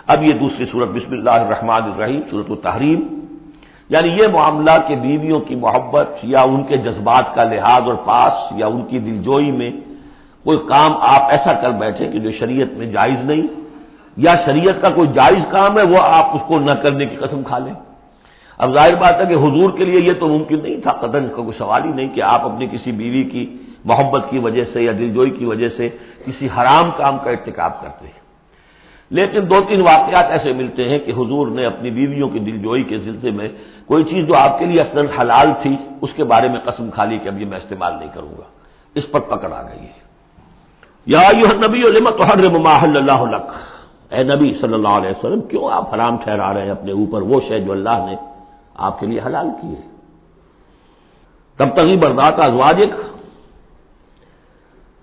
اب یہ دوسری سورت بسم اللہ الرحمن الرحیم سورۃ التحریم، یعنی یہ معاملہ کہ بیویوں کی محبت یا ان کے جذبات کا لحاظ اور پاس یا ان کی دلجوئی میں کوئی کام آپ ایسا کر بیٹھے کہ جو شریعت میں جائز نہیں، یا شریعت کا کوئی جائز کام ہے وہ آپ اس کو نہ کرنے کی قسم کھا لیں۔ اب ظاہر بات ہے کہ حضور کے لیے یہ تو ممکن نہیں تھا، قطعاً کا کوئی سوال ہی نہیں کہ آپ اپنی کسی بیوی کی محبت کی وجہ سے یا دلجوئی کی وجہ سے کسی حرام کام کا ارتکاب کرتے ہیں۔ لیکن دو تین واقعات ایسے ملتے ہیں کہ حضور نے اپنی بیویوں کی دلجوئی کے سلسلے میں کوئی چیز جو آپ کے لیے اصلاً حلال تھی اس کے بارے میں قسم کھا لی کہ اب یہ میں استعمال نہیں کروں گا، اس پر پکڑ آ گئی ہے۔ یا ایھا النبی لم تحرم ما احل اللہ لک، اے نبی صلی اللہ علیہ وسلم کیوں آپ حرام ٹھہرا رہے ہیں اپنے اوپر وہ شے جو اللہ نے آپ کے لیے حلال کی ہے۔ تبتغی مرضات ازواجک،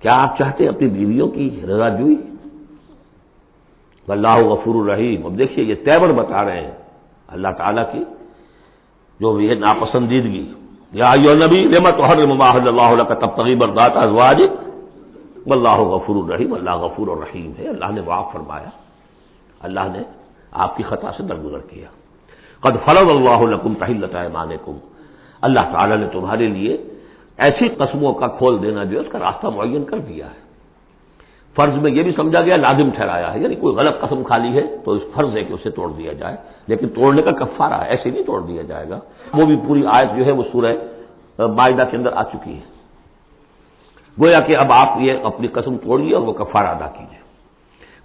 کیا آپ چاہتے ہیں اپنی بیویوں کی رضا جوئی؟ واللہ غفور الرحیم، اب دیکھیے یہ تیور بتا رہے ہیں اللہ تعالیٰ کی جو یہ ناپسندیدگی۔ یا ایھا النبی لم تحرم ما احل اللہ لک تبتغی مرضات ازواجک واللہ غفور الرحیم، اللہ غفور الرحیم ہے، اللہ نے معاف فرمایا، اللہ نے آپ کی خطا سے درگزر کیا۔ قد فرض اللہ لکم تحلۃ ایمانکم، اللہ تعالیٰ نے تمہارے لیے ایسی قسموں کا کھول دینا جو ہے اس کا راستہ معین کر دیا ہے۔ فرض میں یہ بھی سمجھا گیا لازم ٹھہرایا ہے، یعنی کوئی غلط قسم کھا لی ہے تو اس فرض ہے کہ اسے توڑ دیا جائے، لیکن توڑنے کا کفارہ ہے، ایسے نہیں توڑ دیا جائے گا۔ وہ بھی پوری آیت جو ہے وہ سورہ مائدہ کے اندر آ چکی ہے، گویا کہ اب آپ یہ اپنی قسم توڑیے اور وہ کفارہ ادا کیجیے۔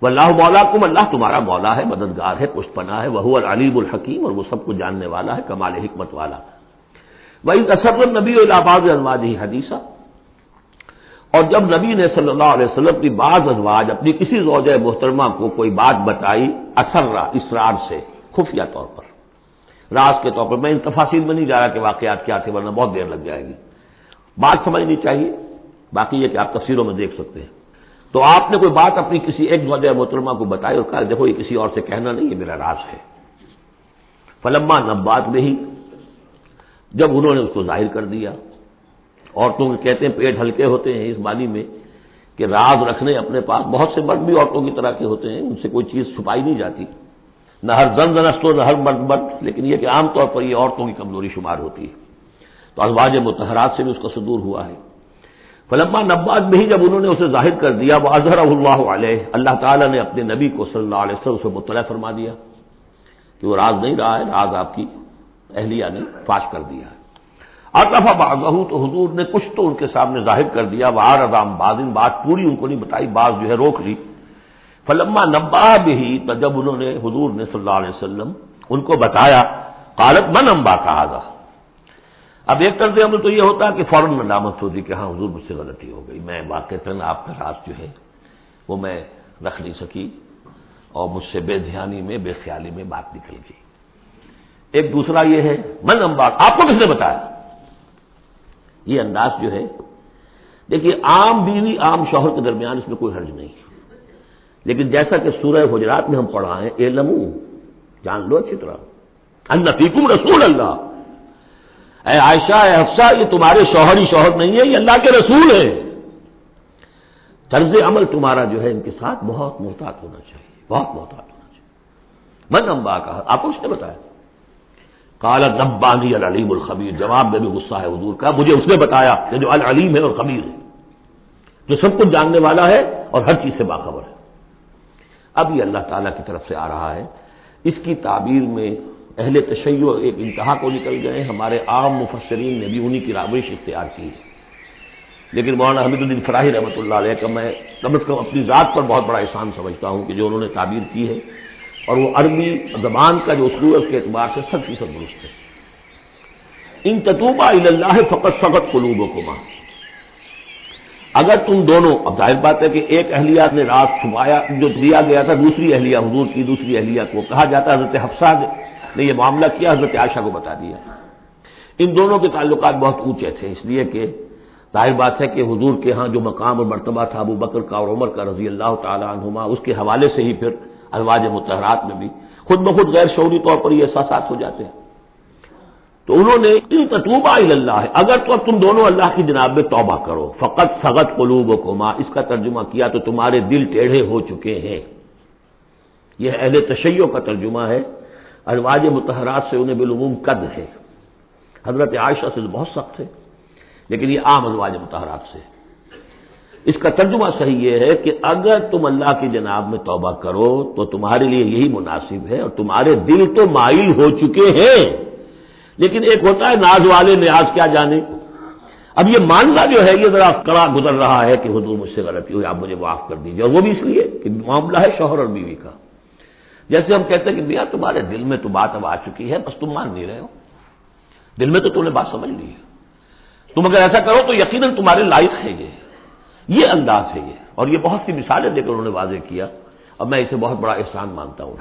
واللہ مولاکم، اللہ تمہارا مولا ہے، مددگار ہے، پشت پناہ ہے، وہو العلیم الحکیم، اور وہ سب کو جاننے والا ہے، کمال حکمت والا۔ وَإِذْ أَسَرَّ النَّبِيُّ إِلَىٰ بَعْضِ أَزْوَاجِهِ حَدِيثًا، اور جب نبی نے صلی اللہ علیہ وسلم کی بعض ازواج اپنی کسی زوجہ محترمہ کو کوئی بات بتائی، اسرا اسرار سے، خفیہ طور پر، راز کے طور پر، میں ان تفاصیل میں نہیں جا رہا کہ واقعات کیا تھے ورنہ بہت دیر لگ جائے گی، بات سمجھنی چاہیے، باقی یہ کہ آپ تفسیروں میں دیکھ سکتے ہیں۔ تو آپ نے کوئی بات اپنی کسی ایک زوجہ محترمہ کو بتائی اور کہا دیکھو یہ کسی اور سے کہنا نہیں، یہ میرا راز ہے۔ فلما نبات بہی، جب انہوں نے اس کو ظاہر کر دیا، عورتوں کے کہتے ہیں پیٹ ہلکے ہوتے ہیں اس معنی میں کہ راز رکھنے اپنے پاس، بہت سے مرد بھی عورتوں کی طرح کے ہوتے ہیں، ان سے کوئی چیز چھپائی نہیں جاتی، نہ ہر زن زنست ہو نہ ہر مرد مرد، لیکن یہ کہ عام طور پر یہ عورتوں کی کمزوری شمار ہوتی ہے، تو ازواج مطہرات سے بھی اس کا صدور ہوا ہے۔ فلما نبات بھی، جب انہوں نے اسے ظاہر کر دیا، واظہرہ اللہ علیہ، اللہ تعالیٰ نے اپنے نبی کو صلی اللہ علیہ وسلم سے مطلع فرما دیا کہ وہ راز نہیں رہا ہے، راز آپ کی اہلیہ نے فاش کر دیا ہے۔ عطف بعضہ، تو حضور نے کچھ تو ان کے سامنے ظاہر کر دیا، وعرض عن بعض، بات پوری ان کو نہیں بتائی، بعض جو ہے روک لی۔ فلما نبأ به، تو جب انہوں نے حضور نے صلی اللہ علیہ وسلم ان کو بتایا، قالت من انباک ھذا، اب ایک طرز عمل تو یہ ہوتا ہے کہ فوراً ندامت ہوتی کہ ہاں حضور مجھ سے غلطی ہو گئی، میں واقعتاً آپ کا راز جو ہے وہ میں رکھ نہیں سکی اور مجھ سے بے دھیانی میں بے خیالی میں بات نکل گئی۔ ایک دوسرا یہ ہے من انباک، آپ کو کس نے بتایا، یہ انداز جو ہے دیکھیے عام بیوی عام شوہر کے درمیان اس میں کوئی حرج نہیں، لیکن جیسا کہ سورہ حجرات میں ہم پڑھا ہے، اعلموا، جان لو اچھی طرح، ان فیکم رسول اللہ، اے عائشہ اے حفصہ یہ تمہارے شوہر ہی شوہر نہیں ہے، یہ اللہ کے رسول ہے۔ طرز عمل تمہارا جو ہے ان کے ساتھ بہت محتاط ہونا چاہیے، بہت محتاط ہونا چاہیے۔ من انباک، آپ کو اس نے بتایا؟ قال نبانی العلیم الخبیر، جواب میں بھی غصہ ہے حضور کا، مجھے اس نے بتایا کہ جو العلیم ہے اور خبیر ہے، جو سب کچھ جاننے والا ہے اور ہر چیز سے باخبر ہے۔ اب یہ اللہ تعالیٰ کی طرف سے آ رہا ہے، اس کی تعبیر میں اہل تشیع ایک انتہا کو نکل گئے، ہمارے عام مفسرین نے بھی انہی کی روش اختیار کی ہے، لیکن مولانا حمید الدین فراہی رحمۃ اللہ علیہ کا میں کم از کم اپنی ذات پر بہت بڑا احسان سمجھتا ہوں کہ جو انہوں نے تعبیر کی ہے، اور وہ عربی زبان کا جو اسلوب ہے اس کے اعتبار سے 100% درست ہے۔ ان تتوبا الی اللہ فقد صغت قلوبکما، اگر تم دونوں، اب ظاہر بات ہے کہ ایک اہلیہ نے راز چھپایا جو دیا گیا تھا دوسری اہلیہ حضور کی دوسری اہلیہ کو، کہا جاتا ہے حضرت حفصہ نے یہ معاملہ کیا، حضرت عائشہ کو بتا دیا۔ ان دونوں کے تعلقات بہت اونچے تھے، اس لیے کہ ظاہر بات ہے کہ حضور کے ہاں جو مقام اور مرتبہ تھا ابو بکر کا اور عمر کا رضی اللہ تعالی عنہما، اس کے حوالے سے ہی پھر ازواج مطہرات میں بھی خود بخود غیر شعوری طور پر یہ احساسات ہو جاتے ہیں۔ تو انہوں نے ان تتوبا الی اللہ، اگر تو اب تم دونوں اللہ کی جناب میں توبہ کرو، فقط صغت قلوبکما، اس کا ترجمہ کیا تو تمہارے دل ٹیڑھے ہو چکے ہیں، یہ اہل تشیع کا ترجمہ ہے. ازواج مطہرات سے انہیں بالعموم قد ہے. حضرت عائشہ سے بہت سخت ہے، لیکن یہ عام ازواج مطہرات سے. اس کا ترجمہ صحیح یہ ہے کہ اگر تم اللہ کی جناب میں توبہ کرو تو تمہارے لیے یہی مناسب ہے، اور تمہارے دل تو مائل ہو چکے ہیں، لیکن ایک ہوتا ہے ناز والے نیاز کیا جانے. اب یہ ماننا جو ہے یہ ذرا کڑا گزر رہا ہے کہ حضور مجھ سے غلطی ہوئی، آپ مجھے معاف کر دیجیے، اور وہ بھی اس لیے کہ معاملہ ہے شوہر اور بیوی کا. جیسے ہم کہتے ہیں کہ میاں تمہارے دل میں تو بات اب آ چکی ہے، بس تم مان نہیں رہے ہو، دل میں تو تم نے بات سمجھ لی ہے، تم اگر ایسا کرو تو یقیناً تمہارے لائق ہے. یہ انداز ہے یہ، اور یہ بہت سی مثالیں دے کر انہوں نے واضح کیا، اور میں اسے بہت بڑا احسان مانتا ہوں.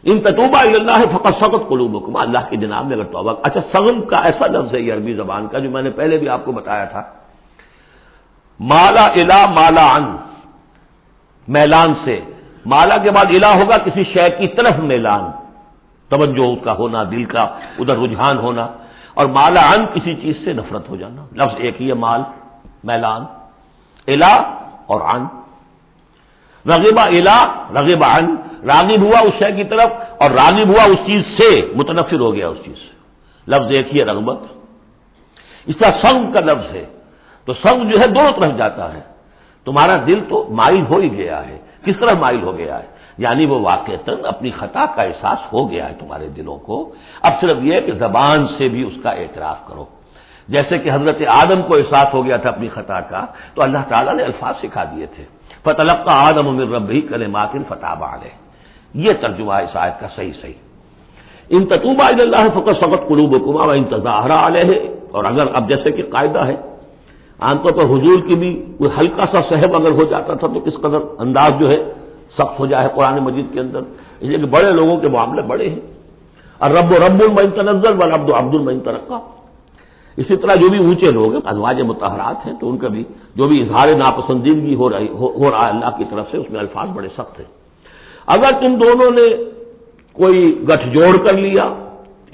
ان تتوبا الی اللہ فقد صغت قلوبکم، اللہ کی جناب میں اگر توبہ. اچھا، صغم کا ایسا لفظ ہے یہ عربی زبان کا جو میں نے پہلے بھی آپ کو بتایا تھا، مالا الا مالا عن، میلان سے. مالا کے بعد الہ ہوگا کسی شے کی طرف میلان، توجہ اس کا ہونا، دل کا ادھر رجحان ہونا. اور مالا عن کسی چیز سے نفرت ہو جانا. لفظ ایک ہی ہے، مال، میلان. الہ اور عن. رغب الہ، رغب عن، راغب ہوا اس شے کی طرف اور راغب ہوا اس چیز سے، متنفر ہو گیا اس چیز سے. لفظ ایک ہی ہے، رغبت. اس طرح سنگ کا لفظ ہے، تو سنگ جو ہے دونوں طرف جاتا ہے. تمہارا دل تو مائل ہو ہی گیا ہے. کس طرح مائل ہو گیا ہے؟ یعنی وہ واقعتاً اپنی خطا کا احساس ہو گیا ہے تمہارے دلوں کو. اب صرف یہ کہ زبان سے بھی اس کا اعتراف کرو. جیسے کہ حضرت آدم کو احساس ہو گیا تھا اپنی خطا کا، تو اللہ تعالیٰ نے الفاظ سکھا دیے تھے. فَتَلَقَّىٰ آدَمُ مِن رَّبِّهِ كَلِمَاتٍ فَتَابَ عَلَيْهِ. یہ ترجمہ ہے اس آیت کا صحیح. ان تتوبا الی اللہ فقد صغت قلوبکما وان تظاہرا علیہ. اور اگر اب جیسے کہ قاعدہ ہے عام طور پر حضور کی بھی کوئی ہلکا سا صحب اگر ہو جاتا تھا تو کس قدر انداز جو ہے سخت ہو جائے قرآن مجید کے اندر. اس لیے کہ بڑے لوگوں کے معاملے بڑے ہیں. الرب رب من تنزل والعبد عبد من ترقى. اسی طرح جو بھی اونچے لوگ ہیں ازواج مطہرات ہیں، تو ان کا بھی جو بھی اظہار ناپسندیدگی ہو رہا ہے اللہ کی طرف سے، اس میں الفاظ بڑے سخت ہیں. اگر تم دونوں نے کوئی گٹھ جوڑ کر لیا،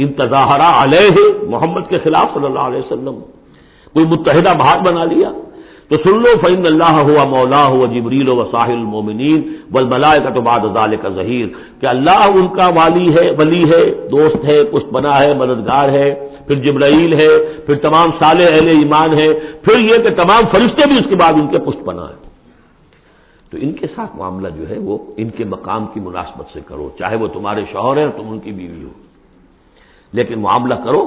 ان تظاہرا علیہ، محمد کے خلاف صلی اللہ علیہ وسلم، کوئی متحدہ بھاٹ بنا لیا، تو سن لو فإن اللہ ہوا مولا ہوا جبریل و صاحب المومنین والملائکۃ بعد ذلک ظہیر، کہ اللہ ان کا والی ہے، ولی ہے، دوست ہے، پشت بنا ہے، مددگار ہے، پھر جبرائیل ہے، پھر تمام صالح اہل ایمان ہے، پھر یہ کہ تمام فرشتے بھی اس کے بعد ان کے پشت بنا ہے. تو ان کے ساتھ معاملہ جو ہے وہ ان کے مقام کی مناسبت سے کرو، چاہے وہ تمہارے شوہر ہیں اور تم ان کی بیوی ہو، لیکن معاملہ کرو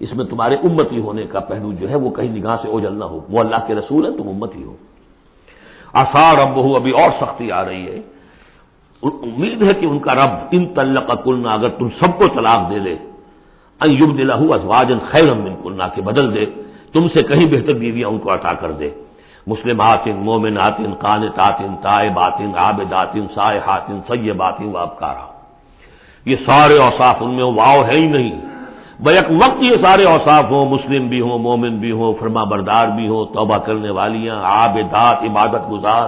اس میں تمہارے امتی ہونے کا پہلو جو ہے وہ کہیں نگاہ سے اوجھل نہ ہو. وہ اللہ کے رسول ہیں، تم امتی ہو. عسیٰ ربہ، ابھی اور سختی آ رہی ہے. امید ہے کہ ان کا رب ان طلقکن، اگر تم سب کو طلاق دے دے، ان یبدلہ ازواجا خیرا منکن، کہ بدل دے تم سے کہیں بہتر بیویاں ان کو عطا کر دے. مسلمات، مومنات، قانتات، تائبات، عابدات، سائحات، ثیبات وابکارا. یہ سارے اوصاف ان میں واو ہے ہی نہیں. بیک وقت یہ سارے اوصاف ہوں، مسلم بھی ہوں، مومن بھی ہوں، فرما بردار بھی ہوں، توبہ کرنے والیاں، عابدات، عبادت گزار،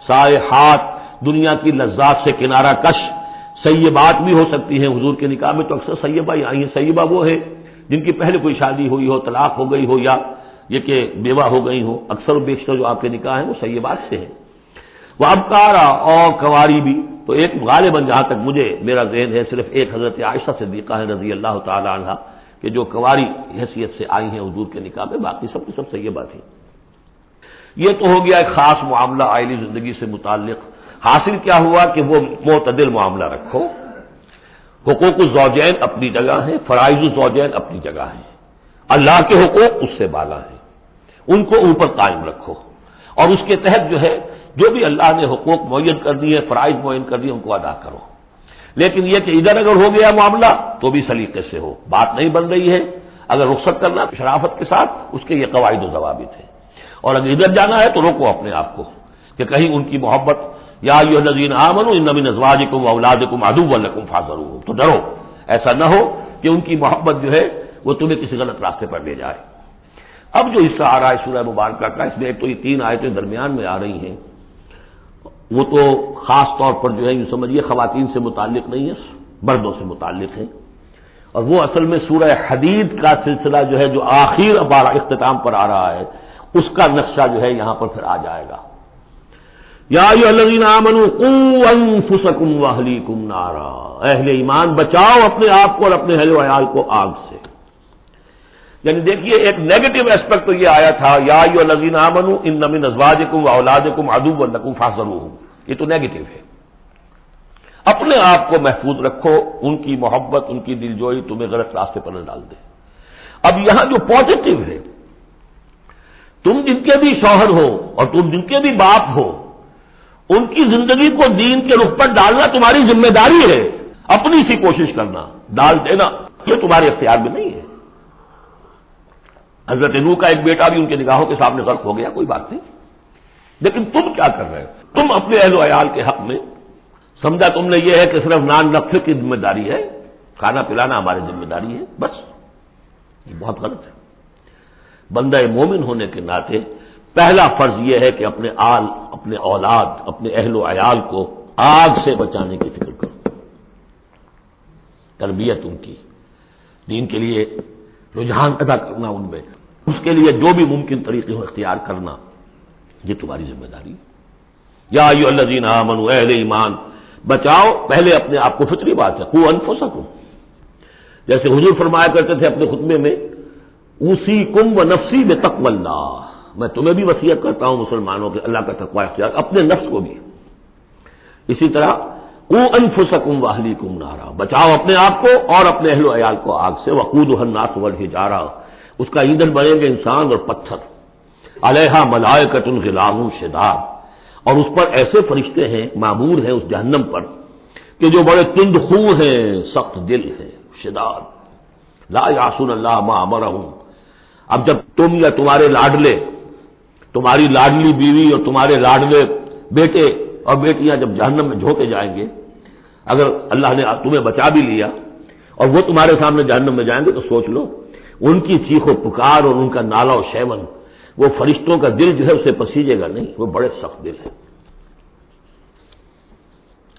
سائحات، دنیا کی لذات سے کنارہ کش. سیبات بھی ہو سکتی ہیں. حضور کے نکاح میں تو اکثر سیبہ ہی آئی ہیں. سیبہ وہ ہے جن کی پہلے کوئی شادی ہوئی ہو، طلاق ہو گئی ہو، یا یہ کہ بیوہ ہو گئی ہو. اکثر و بیشتر جو آپ کے نکاح ہیں وہ سیبات سے ہیں. وہ ابکارا، اور کنواری بھی. تو ایک غالباً جہاں تک مجھے میرا ذہن ہے صرف ایک حضرت عائشہ صدیقہ ہے رضی اللہ تعالی عنہ کہ جو کنواری حیثیت سے آئی ہیں حضور کے نکاح میں، باقی سب کی سب سیبات ہیں. یہ تو ہو گیا ایک خاص معاملہ عائلی زندگی سے متعلق. حاصل کیا ہوا کہ وہ معتدل معاملہ رکھو. حقوق الزوجین اپنی جگہ ہیں، فرائض الزوجین اپنی جگہ ہیں. اللہ کے حقوق اس سے بالا ہیں، ان کو اوپر قائم رکھو. اور اس کے تحت جو ہے جو بھی اللہ نے حقوق معین کر دیے، فرائض معین کر دیے، ان کو ادا کرو. لیکن یہ کہ ادھر اگر ہو گیا معاملہ تو بھی سلیقے سے ہو. بات نہیں بن رہی ہے، اگر رخصت کرنا شرافت کے ساتھ، اس کے یہ قواعد و ضوابط ہیں. اور اگر ادھر جانا ہے تو روکو اپنے آپ کو کہ کہیں ان کی محبت، یا ایھا الذین آمنوا ان من ازواجکم واولادکم عدوا لکم فاحذروہم، تو ڈرو ایسا نہ ہو کہ ان کی محبت جو ہے وہ تمہیں کسی غلط راستے پر لے جائے. اب جو حصہ آ رہا ہے سورہ مبارکہ کا، اس میں ایک تو یہ 3 آیتیں درمیان میں آ رہی ہیں، وہ تو خاص طور پر جو ہے یوں سمجھیے خواتین سے متعلق نہیں ہے، مردوں سے متعلق ہیں. اور وہ اصل میں سورہ حدید کا سلسلہ جو ہے جو آخر بار اختتام پر آ رہا ہے، اس کا نقشہ جو ہے یہاں پر پھر آ جائے گا. یا ایھا الذین آمنوا قوا انفسکم واہلیکم نارا، اہل ایمان بچاؤ اپنے آپ کو اور اپنے اہل و عیال کو آگ سے۔ یعنی دیکھیے ایک نیگیٹو اسپیکٹ تو یہ آیا تھا، یا ایھا الذین آمنوا ان من ازواجکم واولادکم عدوا لکم فاحذروہم، یہ تو نیگیٹو ہے۔ اپنے آپ کو محفوظ رکھو، ان کی محبت ان کی دلجوئی تمہیں غلط راستے پر نہ ڈال دے۔ اب یہاں جو پازیٹو ہے، تم جن کے بھی شوہر ہو اور تم جن کے بھی باپ ہو، ان کی زندگی کو دین کے رخ پر ڈالنا تمہاری ذمہ داری ہے، اپنی سی کوشش کرنا، ڈال دینا یہ تمہارے اختیار میں نہیں ہے۔ حضرت نوح کا ایک بیٹا بھی ان کے نگاہوں کے سامنے غرق ہو گیا، کوئی بات نہیں، لیکن تم کیا کر رہے ہو؟ تم اپنے اہل و عیال کے حق میں سمجھا تم نے یہ ہے کہ صرف نان نقشے کی ذمہ داری ہے، کھانا پلانا ہماری ذمہ داری ہے، بس یہ بہت غلط ہے۔ بندہ مومن ہونے کے ناطے پہلا فرض یہ ہے کہ اپنے آل، اپنے اولاد، اپنے اہل و عیال کو آگ سے بچانے کی فکر کرو، تربیت ان کی، دین کے لیے رجحان پیدا کرنا ان میں، اس کے لیے جو بھی ممکن طریقے ہو اختیار کرنا، یہ تمہاری ذمہ داری ہے۔ یا ایھا الذین آمنوا، اہل ایمان بچاؤ پہلے اپنے آپ کو، فطری بات ہے، قوا انفسکم، جیسے حضور فرمایا کرتے تھے اپنے خطبے میں، اوصیکم ونفسی بتقوی اللہ، میں تمہیں بھی وصیت کرتا ہوں مسلمانوں کے اللہ کا تقوی اختیار، اپنے نفس کو بھی۔ اسی طرح قوا انفسکم واہلیکم نارا، بچاؤ اپنے آپ کو اور اپنے اہل و عیال کو آگ سے، وقودھا الناس والحجارہ، اس کا ایندھن بنیں گے انسان اور پتھر، علیہا ملائکۃ غلاظ شداد، اور اس پر ایسے فرشتے ہیں معمور ہیں اس جہنم پر کہ جو بڑے تند خو ہیں، سخت دل ہیں، شداد، لا یعصون اللہ ما امرہم۔ اب جب تم یا تمہارے لاڈلے، تمہاری لاڈلی بیوی اور تمہارے لاڈلے بیٹے اور بیٹیاں جب جہنم میں جھونکے جائیں گے، اگر اللہ نے تمہیں بچا بھی لیا اور وہ تمہارے سامنے جہنم میں جائیں گے تو سوچ لو ان کی چیخ و پکار اور ان کا نالا و شیون، وہ فرشتوں کا دل جو ہے اسے پسیجے گا نہیں، وہ بڑے سخت دل ہے۔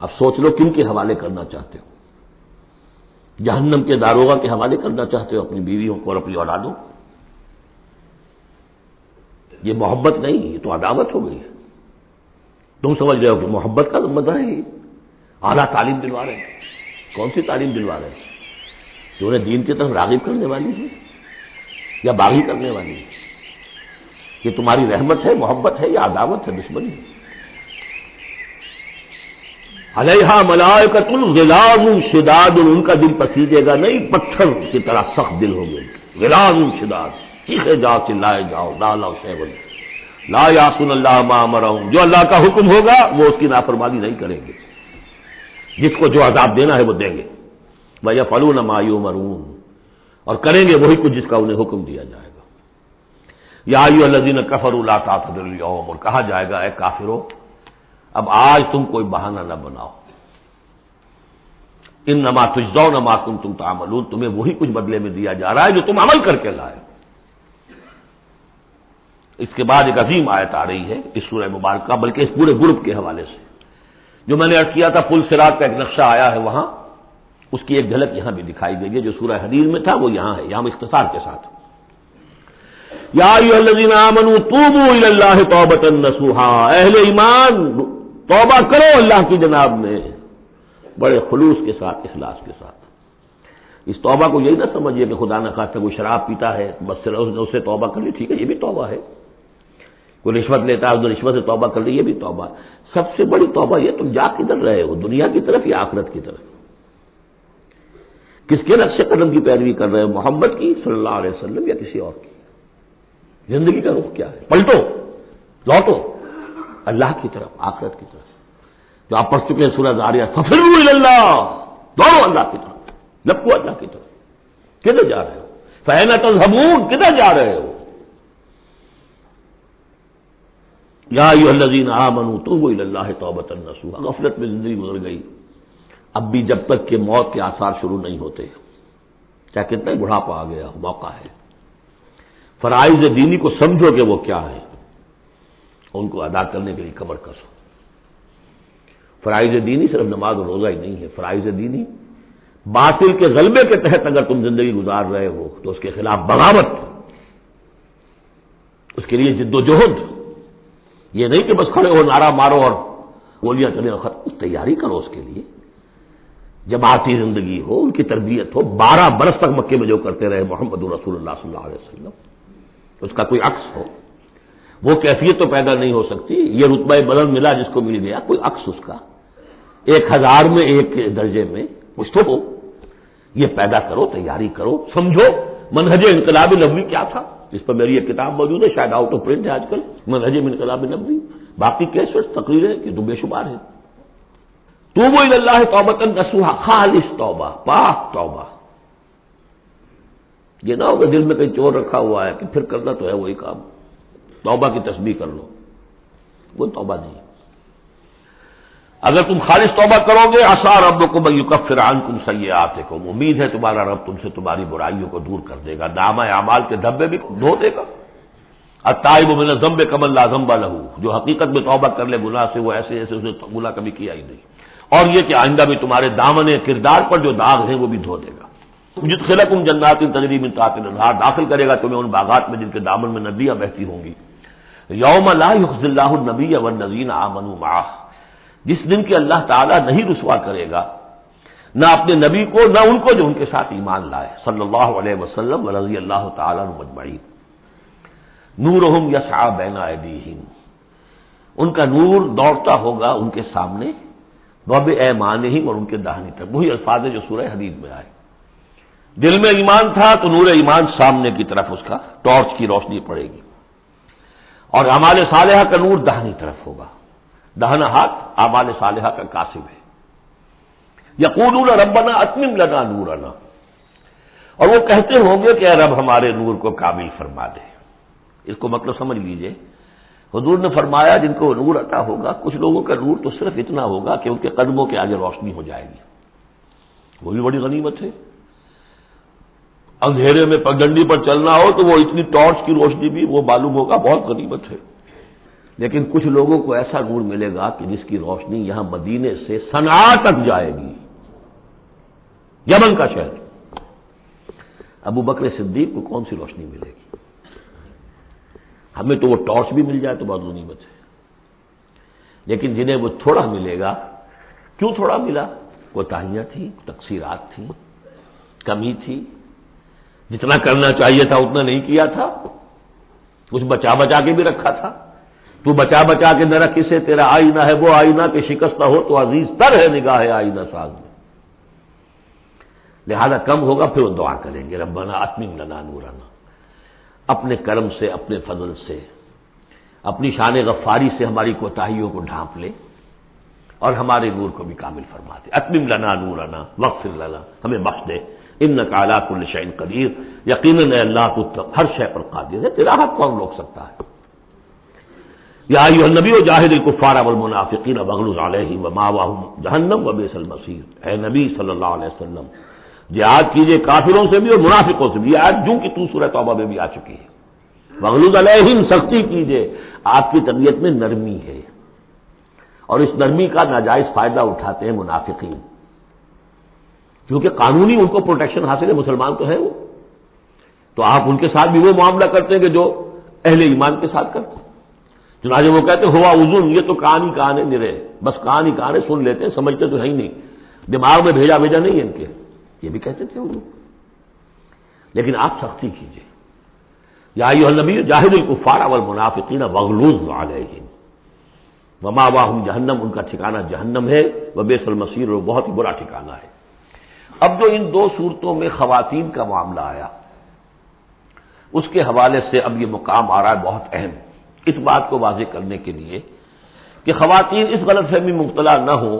اب سوچ لو کن کے حوالے کرنا چاہتے ہو؟ جہنم کے داروغہ کے حوالے کرنا چاہتے ہو اپنی بیویوں کو اور اپنی اولادوں؟ یہ محبت نہیں، یہ تو عداوت ہو گئی ہے۔ تم سمجھ رہے ہو کہ محبت کا ذمہ دار ہے یہ؟ اعلیٰ تعلیم دلوا رہے ہیں، کون سی تعلیم دلوا رہے ہیں؟ جو انہیں دین کی طرف راغب کرنے والی ہے یا باغی کرنے والی ہے؟ یہ تمہاری رحمت ہے، محبت ہے یا عداوت ہے، دشمنی ہے؟ علیہا ملائکۃ غلاظ شداد، ان کا دل پسیجے گا نہیں، پتھر کی طرح سخت دل ہو گئے، غلاظ شداد، چیخے جاؤ چلائے جاؤ، نالا شیون، لا یعصون اللہ ما امرہم، جو اللہ کا حکم ہوگا وہ اس کی نافرمانی نہیں کریں گے، جس کو جو عذاب دینا ہے وہ دیں گے، وَيَفْعَلُونَ مَا يُؤْمَرُونَ، اور کریں گے وہی کچھ جس کا انہیں حکم دیا جائے گا۔ یا ایھا الذین کفروا لا تعتذروا اليوم، اور کہا جائے گا اے کافرو اب آج تم کوئی بہانہ نہ بناؤ، انما تجزون ما کنتم تعملون، تمہیں وہی کچھ بدلے میں دیا جا رہا ہے جو تم عمل کر کے لائے۔ اس کے بعد ایک عظیم آیت آ رہی ہے اس سورہ مبارکہ، بلکہ اس پورے گروپ کے حوالے سے، جو میں نے عرض کیا تھا پل صراط کا ایک نقشہ آیا ہے وہاں، اس کی ایک جھلک یہاں بھی دکھائی گئی ہے، جو سورہ حدید میں تھا وہ یہاں ہے، یہاں اختصار کے ساتھ، یا ایھا الذین آمنوا توبوا الی اللہ توبۃ نصوحا، اہل ایمان توبہ کرو اللہ کی جناب میں بڑے خلوص کے ساتھ، اخلاص کے ساتھ۔ اس توبہ کو یہی نہ سمجھیے کہ خدا نہ خواستہ کوئی شراب پیتا ہے بس اس سے توبہ کر لی، ٹھیک ہے یہ بھی توبہ ہے، کوئی رشوت لیتا ہے اس نے رشوت سے توبہ کر لی، یہ بھی توبہ۔ سب سے بڑی توبہ یہ تم جا کدھر رہے ہو، دنیا کی طرف یا آخرت کی طرف؟ کس کے نقش قدم کی پیروی کر رہے ہو، محمد کی صلی اللہ علیہ وسلم یا کسی اور کی؟ زندگی کا رخ کیا ہے؟ پلٹو، لوٹو اللہ کی طرف، آخرت کی طرف، جو آپ پڑھ چکے ہیں سورہ زاریات، ففروا الی اللہ، دوڑو اللہ کی طرف، لپکو اللہ کی طرف۔ کدھر جا رہے ہو؟ فأین تذهبون، کدھر جا رہے ہو؟ یا ایھا الذین آمنوا توبوا الی اللہ توبۃ نصوحا، غفلت میں زندگی گزر گئی، اب بھی جب تک کہ موت کے آثار شروع نہیں ہوتے، چاہے کتنا ہی بڑھاپا آ گیا موقع ہے، فرائض دینی کو سمجھو کہ وہ کیا ہے، ان کو ادا کرنے کے لیے کمر کسو۔ فرائض دینی صرف نماز اور روزہ ہی نہیں ہے، فرائض دینی باطل کے غلبے کے تحت اگر تم زندگی گزار رہے ہو تو اس کے خلاف بغاوت، اس کے لیے جد و جہد، یہ نہیں کہ بس کھڑے ہو نعرہ مارو اور گولیاں چلے اور تیاری کرو اس کے لیے، جماعتی زندگی ہو، ان کی تربیت ہو۔ 12 برس تک مکے میں جو کرتے رہے محمد رسول اللہ صلی اللہ علیہ وسلم، اس کا کوئی عکس ہو، وہ کیفیت تو پیدا نہیں ہو سکتی۔ یہ رتبہ بلند ملا جس کو مل گیا، کوئی عکس اس کا 1000 میں ایک درجے میں کچھ تو ہو، یہ پیدا کرو، تیاری کرو، سمجھو منہج انقلاب نبوی کیا تھا۔ اس پر میری ایک کتاب موجود ہے، شاید آؤٹ آف پرنٹ ہے آج کل، منہج انقلاب نبوی، باقی کیسٹ تقریریں کہ تو بے شمار ہیں۔ توبوا الی اللہ توبۃ نصوحا، خالص توبہ، پاک توبہ۔ یہ نہ ہوگا دل میں کہیں چور رکھا ہوا ہے کہ پھر کرنا تو ہے وہی کام، توبہ کی تسبیح کر لو، وہ توبہ نہیں۔ اگر تم خالص توبہ کرو گے، عسیٰ ربکم ان یکفر عنکم سیئاتکم، امید ہے تمہارا رب تم سے تمہاری برائیوں کو دور کر دے گا، نامہ اعمال کے دھبے بھی دھو دے گا۔ التائب من الذنب کمن لا ذنب لہ، جو حقیقت میں توبہ کر لے گناہ سے، وہ ایسے ایسے اسے گناہ کبھی کیا ہی نہیں، اور یہ کہ آئندہ بھی تمہارے دامن کردار پر جو داغ ہیں وہ بھی دھو دے گا۔ یدخلکم جنات تجری من تحتها الانہار، داخل کرے گا تمہیں ان باغات میں جن کے دامن میں ندیاں بہتی ہوں گی۔ یوم لا یخزی اللہ النبی والذین آمنوا معہ، جس دن کہ اللہ تعالیٰ نہیں رسوا کرے گا نہ اپنے نبی کو نہ ان کو جو ان کے ساتھ ایمان لائے، صلی اللہ علیہ وسلم ورضی اللہ تعالیٰ عنہم اجمعین۔ نورہم یسعی بین ایدیہم، ان کا نور دوڑتا ہوگا ان کے سامنے، وبایمانہم، اور ان کے داہنی طرف۔ وہی الفاظ ہے جو سورہ حدید میں آئے۔ دل میں ایمان تھا تو نور ایمان سامنے کی طرف اس کا ٹارچ کی روشنی پڑے گی، اور اعمال صالحہ کا نور داہنی طرف ہوگا، داہنا ہاتھ اعمال صالحہ کا کاسب ہے۔ یقولون ربنا اتمم لنا نورنا، اور وہ کہتے ہوں گے کہ اے رب ہمارے نور کو کامل فرما دے۔ اس کو مطلب سمجھ لیجئے، حضور نے فرمایا جن کو نور عطا ہوگا، کچھ لوگوں کا نور تو صرف اتنا ہوگا کہ ان کے قدموں کے آگے روشنی ہو جائے گی، وہ بھی بڑی غنیمت ہے۔ اندھیرے میں پگڈنڈی پر چلنا ہو تو وہ اتنی ٹارچ کی روشنی بھی وہ معلوم ہوگا بہت غنیمت ہے۔ لیکن کچھ لوگوں کو ایسا نور ملے گا کہ جس کی روشنی یہاں مدینے سے صنعا تک جائے گی، یمن کا شہر۔ ابو بکر صدیق کو کون سی روشنی ملے گی؟ ہمیں تو وہ ٹارچ بھی مل جائے تو بہت غنیمت ہے، لیکن جنہیں وہ تھوڑا ملے گا، کیوں تھوڑا ملا؟ کوتاہیاں تھیں، تقصیرات تھیں، کمی تھی، جتنا کرنا چاہیے تھا اتنا نہیں کیا تھا، کچھ بچا بچا کے بھی رکھا تھا۔ تو بچا بچا کے نہ رکھ اسے، تیرا آئینہ ہے وہ آئینہ کہ شکستہ ہو تو عزیز تر ہے نگاہ آئینہ ساز میں۔ لہذا کم ہوگا پھر وہ دعا کریں گے، ربنا اتمم لنا نورنا، اپنے کرم سے، اپنے فضل سے، اپنی شان غفاری سے ہماری کوتاہیوں کو ڈھانپ لے اور ہمارے نور کو بھی کامل فرما دے۔ اتمم لنا نورنا واغفر لنا، ہمیں بخش دے، انک علی کل شیء قدیر، یقیناً اے اللہ تو ہر شے پر قادر ہے، تیرا حق کون روک سکتا ہے۔ یا ایھا النبی جاہد الکفار والمنافقین واغلظ علیہم ومأواہم جہنم وبئس المصیر، اے نبی صلی اللہ علیہ وسلم جہاد کیجئے کافروں سے بھی اور منافقوں سے بھی، یہ آیت جو کہ تو سورہ توبہ میں بھی آ چکی ہے۔ واغلظ علیہم، سختی کیجئے، آپ کی طبیعت میں نرمی ہے، اور اس نرمی کا ناجائز فائدہ اٹھاتے ہیں منافقین، کیونکہ قانونی ان کو پروٹیکشن حاصل ہے، مسلمان تو ہے وہ، تو آپ ان کے ساتھ بھی وہ معاملہ کرتے ہیں کہ جو اہل ایمان کے ساتھ کرتے ہیں۔ چنانچہ وہ کہتے ہیں ہوا اذن، یہ تو کان ہی کان ہے نرے، بس کان ہی کان ہے، سن لیتے ہیں، سمجھتے تو ہے ہی نہیں، دماغ میں بھیجا نہیں ہے ان کے، یہ بھی کہتے تھے وہ لوگ۔ لیکن آپ سختی کیجئے، یا ایھا النبی جاہد الکفار والمنافقین واغلظ علیہم ومأواہم جہنم، ان کا ٹھکانہ جہنم ہے، وبئس المصیر، اور بہت ہی برا ٹھکانہ ہے۔ اب جو ان دو صورتوں میں خواتین کا معاملہ آیا، اس کے حوالے سے اب یہ مقام آ رہا ہے بہت اہم، اس بات کو واضح کرنے کے لیے کہ خواتین اس غلط فہمی میں مبتلا نہ ہو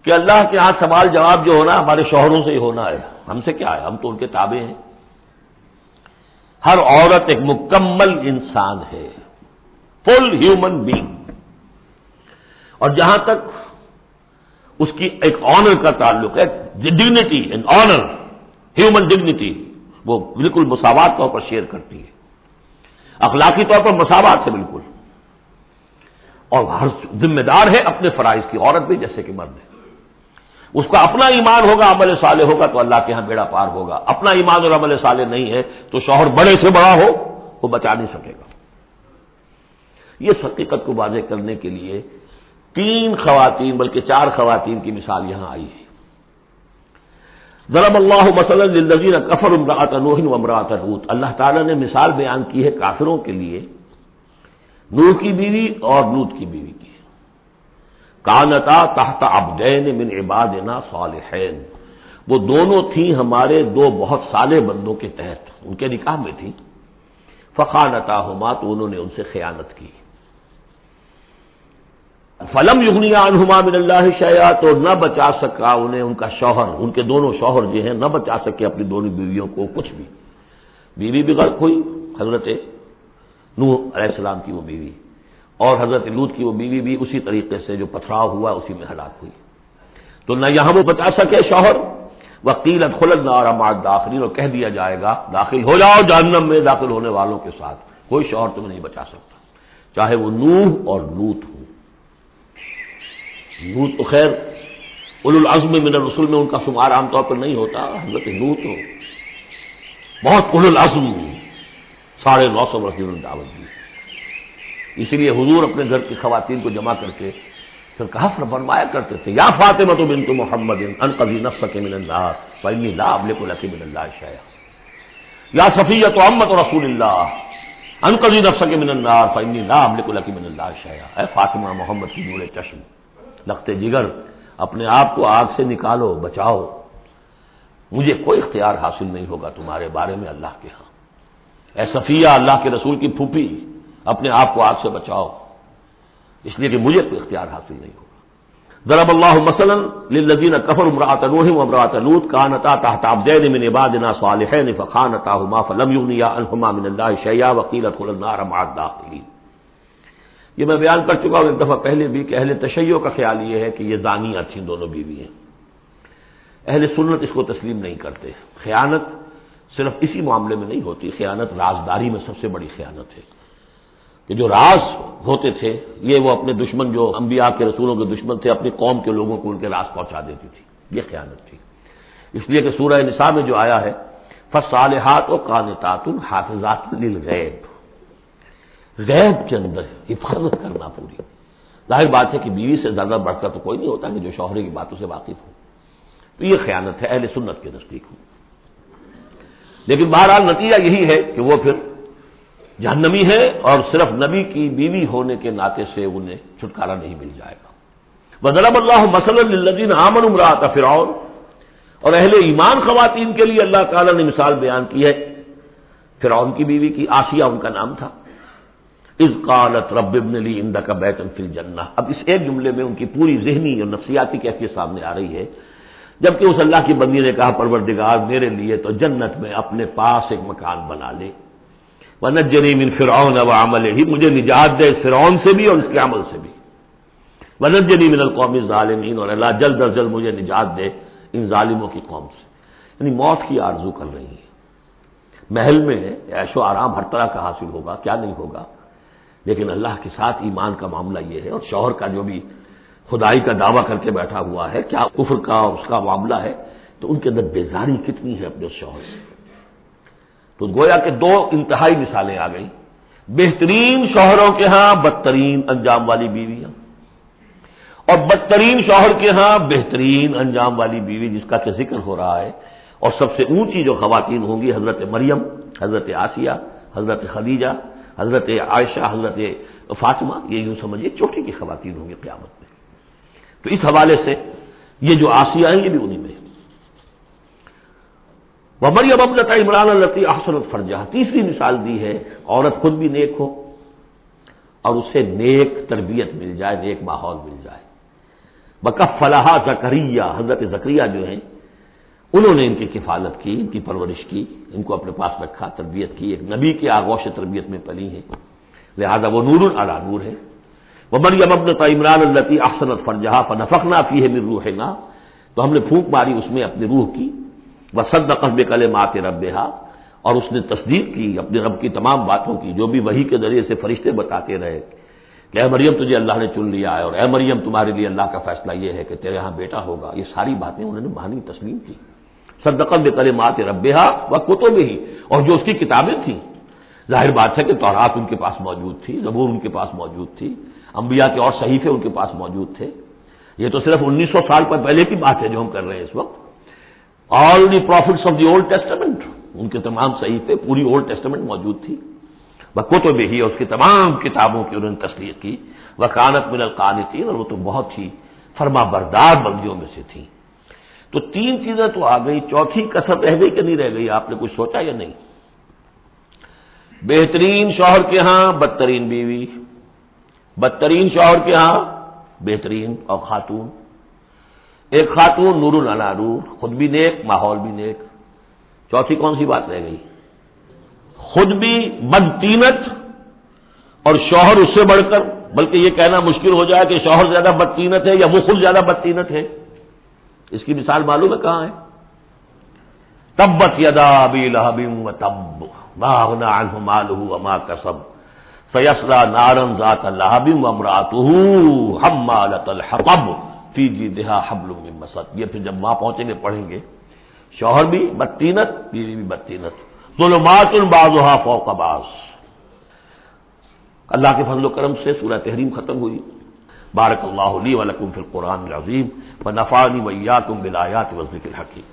کہ اللہ کے ہاں سوال جواب جو ہونا ہمارے شوہروں سے ہی ہونا ہے، ہم سے کیا ہے، ہم تو ان کے تابع ہیں۔ ہر عورت ایک مکمل انسان ہے، فل ہیومن بینگ، اور جہاں تک اس کی ایک آنر کا تعلق ہے، dignity and honour, human dignity, وہ بالکل مساوات طور پر شیئر کرتی ہے، اخلاقی طور پر مساوات ہے بالکل، اور ہر ذمہ دار ہے اپنے فرائض کی، عورت بھی جیسے کہ مرد ہے۔ اس کا اپنا ایمان ہوگا، عمل صالح ہوگا تو اللہ کے ہاں بیڑا پار ہوگا، اپنا ایمان اور عمل صالح نہیں ہے تو شوہر بڑے سے بڑا ہو وہ بچا نہیں سکے گا۔ یہ حقیقت کو واضح کرنے کے لیے 3 خواتین بلکہ 4 خواتین کی مثال یہاں آئی ہے۔ ضرب اللہ مثلا للذین کفروا امرأۃ نوح وامرأۃ لوط، اللہ تعالیٰ نے مثال بیان کی ہے کافروں کے لیے نوح کی بیوی اور لوط کی بیوی کی۔ کانتا تحت عبدین من عبادنا صالحین، وہ دونوں تھیں ہمارے 2 بہت صالح بندوں کے تحت، ان کے نکاح میں تھی۔ فخانتاہما، تو انہوں نے ان سے خیانت کی۔ فلم یغنیا عنہما من اللہ شیئا، تو نہ بچا سکا انہیں ان کا شوہر، ان کے دونوں شوہر جو ہیں نہ بچا سکے اپنی دونوں بیویوں کو کچھ بھی۔ بیوی بھی غرق ہوئی، حضرت نوح علیہ السلام کی وہ بیوی، اور حضرت لوط کی وہ بیوی بھی اسی طریقے سے جو پتھراؤ ہوا اسی میں ہلاک ہوئی۔ تو نہ یہاں وہ بچا سکے شوہر، وقیل ادخلوا النار مع الداخلین، اور کہہ دیا جائے گا داخل ہو جاؤ جہنم میں داخل ہونے والوں کے ساتھ، کوئی شوہر تمہیں نہیں بچا سکتا، چاہے وہ نوح اور لوط ہوں۔ لوط تو خیر اولو العزم من الرسل میں ان کا شمار عام طور پر نہیں ہوتا، حضرت لوط تو بہت اولو العزم 950 رسول نے دعوت دی۔ اسی لیے حضور اپنے گھر کی خواتین کو جمع کر کے پھر کہا فرمایا کرتے تھے، یا فاطمہ بنت محمد انقذی نفسک من النار فانی لا املک لک من اللہ شیئا، یا صفیہ عمۃ رسول اللہ انقذی نفسک من النار فانی لا املک لک من اللہ شیئا، اے فاطمہ محمد کی نور چشم، لخت جگر، اپنے آپ کو آگ سے نکالو، بچاؤ، مجھے کوئی اختیار حاصل نہیں ہوگا تمہارے بارے میں اللہ کے ہاں۔ اے صفیہ، اللہ کے رسول کی پھوپھی، اپنے آپ کو آگ سے بچاؤ، اس لیے کہ مجھے کوئی اختیار حاصل نہیں ہوگا۔ ضرب اللہ مثلا للذین کفروا امرأۃ نوح وامرأۃ لوط کانتا تحت عبدین من عبادنا صالحین فخانتاہما فلم یغنیا عنہما من اللہ شیئا وقیل ادخلوا النار مع الداخلین۔ یہ میں بیان کر چکا ہوں ایک دفعہ پہلے بھی کہ اہل تشیع کا خیال یہ ہے کہ یہ زانیہ تھیں دونوں بیویاں، اہل سنت اس کو تسلیم نہیں کرتے۔ خیانت صرف اسی معاملے میں نہیں ہوتی، خیانت رازداری میں سب سے بڑی خیانت ہے، کہ جو راز ہوتے تھے یہ وہ اپنے دشمن، جو انبیاء کے رسولوں کے دشمن تھے، اپنی قوم کے لوگوں کو ان کے راز پہنچا دیتی تھی، یہ خیانت تھی۔ اس لیے کہ سورہ نساء میں جو آیا ہے فالصالحات قانتات حافظات للغیب، غیب کے اندر حفاظت کرنا پوری۔ ظاہر بات ہے کہ بیوی سے زیادہ بڑھ کر تو کوئی نہیں ہوتا کہ جو شوہر کی باتوں سے واقف ہو، تو یہ خیانت ہے اہل سنت کے نزدیک ہو۔ لیکن بہرحال نتیجہ یہی ہے کہ وہ پھر جہنمی ہے، اور صرف نبی کی بیوی ہونے کے ناطے سے انہیں چھٹکارا نہیں مل جائے گا۔ وضرب اللہ مثلا للذین آمنوا امرأۃ فرعون، اور اہل ایمان خواتین کے لیے اللہ تعالیٰ نے مثال بیان کی ہے فرعون کی بیوی کی، آسیہ ان کا نام تھا۔ اذ قالت رب ابن لی عندک بیتا فی الجنہ، اب اس ایک جملے میں ان کی پوری ذہنی اور نفسیاتی کیفیت سامنے آ رہی ہے، جبکہ اس اللہ کی بندی نے کہا پروردگار میرے لیے تو جنت میں اپنے پاس ایک مکان بنا لے، وَنَجِّنِي مِن فِرْعَوْنَ وَعَمَلِهِ، مجھے نجات دے اس فرعون سے بھی اور اس کے عمل سے بھی، وَنَجِّنِي مِنَ الْقَوْمِ الظَّالِمِينَ، اور اللہ جلد از جلد مجھے نجات دے ان ظالموں کی قوم سے۔ یعنی موت کی آرزو کر رہی ہے، محل میں عیش و آرام ہر طرح کا حاصل ہوگا، کیا نہیں ہوگا، لیکن اللہ کے ساتھ ایمان کا معاملہ یہ ہے، اور شوہر کا جو بھی خدائی کا دعویٰ کر کے بیٹھا ہوا ہے، کیا کفر کا اور اس کا معاملہ ہے، تو ان کے اندر بیزاری کتنی ہے اپنے شوہر سے۔ تو گویا کہ 2 انتہائی مثالیں آ گئی، بہترین شوہروں کے ہاں بدترین انجام والی بیویاں، اور بدترین شوہر کے ہاں بہترین انجام والی بیوی، جس کا کہ ذکر ہو رہا ہے۔ اور سب سے اونچی جو خواتین ہوں گی حضرت مریم، حضرت آسیہ، حضرت خدیجہ، حضرت عائشہ، حضرت فاطمہ، یہ یوں سمجھیے چوٹی کی خواتین ہوں گی قیامت میں۔ تو اس حوالے سے یہ جو آسیہ ہیں یہ بھی انہی میں۔ وَمَرْيَمَ ابْنَتَ عِمْرَانَ الَّتِي أَحْصَنَتْ فَرْجَهَا، تیسری مثال دی ہے عورت خود بھی نیک ہو اور اسے نیک تربیت مل جائے، نیک ماحول مل جائے۔ وَكَفَّلَهَا زَكَرِيَّا، حضرت زکریا جو ہیں انہوں نے ان کی کفالت کی، ان کی پرورش کی، ان کو اپنے پاس رکھا، تربیت کی، ایک نبی کے آغوش تربیت میں پلی ہیں، لہذا وہ نور علی نور ہے۔ وَمَرْيَمَ ابْنَتَ عِمْرَانَ الَّتِي أَحْصَنَتْ فَرْجَهَا فَنَفَخْنَا فِيهِ مِن رُوحِنَا، تو ہم نے پھونک ماری اس میں اپنی روح کی، وَصَدَّقَتْ بِكَلِمَاتِ رَبِّهَا، اور اس نے تصدیق کی اپنے رب کی تمام باتوں کی، جو بھی وحی کے ذریعے سے فرشتے بتاتے رہے کہ اے مریم تجھے اللہ نے چن لیا ہے، اور اے مریم تمہارے لیے اللہ کا فیصلہ یہ ہے کہ تیرے ہاں بیٹا ہوگا، یہ ساری باتیں انہوں نے مانی تسلیم کی۔ صدقت بکلمات ربها وکتبہ، اور جو اس کی کتابیں تھیں، ظاہر بات ہے کہ تورات ان کے پاس موجود تھی، زبور ان کے پاس موجود تھی، انبیاء کے اور صحیفے ان کے پاس موجود تھے. یہ تو صرف 1900 سال پر پہلے کی بات ہے جو ہم کر رہے ہیں اس وقت. All the prophets of the Old Testament, ان کے تمام صحیفے، پوری اولڈ ٹیسٹمنٹ موجود تھی. بکتب ہی، اس کی تمام کتابوں کی انہوں نے تصدیق کی. وکانت من القانتین، اور وہ تو بہت ہی فرما بردار بندیوں میں سے تھی. تو تین چیزیں تو آ گئی، چوتھی کسر رہ گئی کہ نہیں رہ گئی؟ آپ نے کچھ سوچا یا نہیں؟ بہترین شوہر کے ہاں بدترین بیوی، بدترین شوہر کے ہاں بہترین اور خاتون. ایک خاتون نور علی نور، خود بھی نیک، ماحول بھی نیک. چوتھی کون سی بات رہ گئی؟ خود بھی بدتینت اور شوہر اس سے بڑھ کر، بلکہ یہ کہنا مشکل ہو جائے کہ شوہر زیادہ بدتینت ہے یا وہ خود زیادہ بدتینت ہے. اس کی مثال معلوم ہے کہاں ہے؟ تبت یدا ابی لہب وتب ما اغنی عنہ مالہ وما کسب سیصلی نارا ذات لہب وامرأتہ حمالۃ الحطب فی جیدہا حبل من مسد. یہ پھر جب وہاں پہنچیں گے پڑھیں گے. شوہر بھی بدتینت، بیوی بھی بدتینت، ظلمات بعضها فوق بعض. اللہ کے فضل و کرم سے سورہ تحریم ختم ہوئی. بارک اللہ لی ولکم فی القرآن العظیم ونفعنی وإیاکم بالآیات والذکر الحکیم.